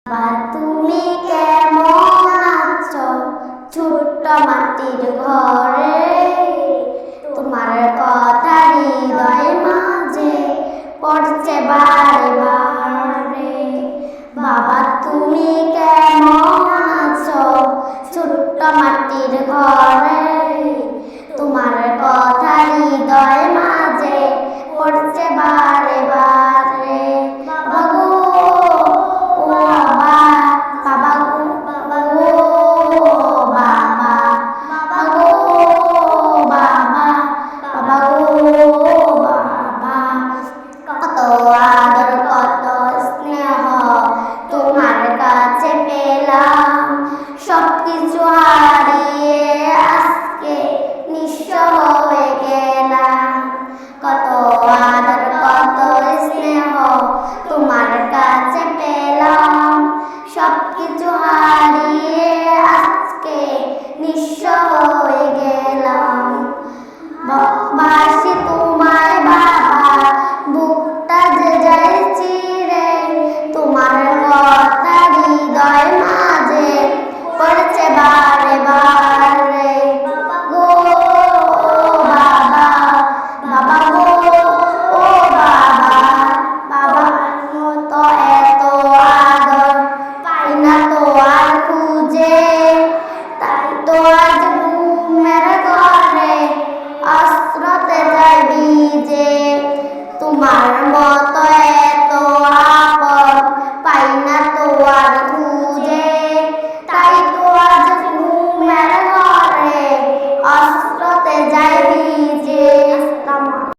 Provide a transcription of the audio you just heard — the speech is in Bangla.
বাবা তুমি কেমন আছো ছোট্ট মাটির ঘরে, তোমার কথা হৃদয় মাঝে পড়ছে বারে বারে। বাবা তুমি কেমন আছো ছোট্ট মাটির ঘরে, তোমার কথা হৃদয় মাঝে পড়ছে বারে বারে। বাবা গো ও বাবা, বাবা গো বাবা গো বাবা, বাবা গো বাবা, বাবা গো বাবা। কত আদর কত স্নেহ তোমার কাছে পেলাম, সবকিছু হারিয়ে আজকে নিঃস্ব হয়ে গেলাম। কত আদর কত স্নেহ তোমার কাছে পেলাম, সবকিছু হারিয়ে আজকে নিঃস্ব হয়ে গেলাম। বাসি তোমায় বাবা, বুকটা যে যায় চিরে, তোমার কথা হৃদয় মাঝে পড়ছে বারে বারে। গো বাবা, বাবা গো ও বাবা, বাবার মতো এত আদর পাই না তো আর খুঁজে, তাই তো আজ ঘুমের ঘরে অস্ত্রতে যায় ভিজে। তোমার মতো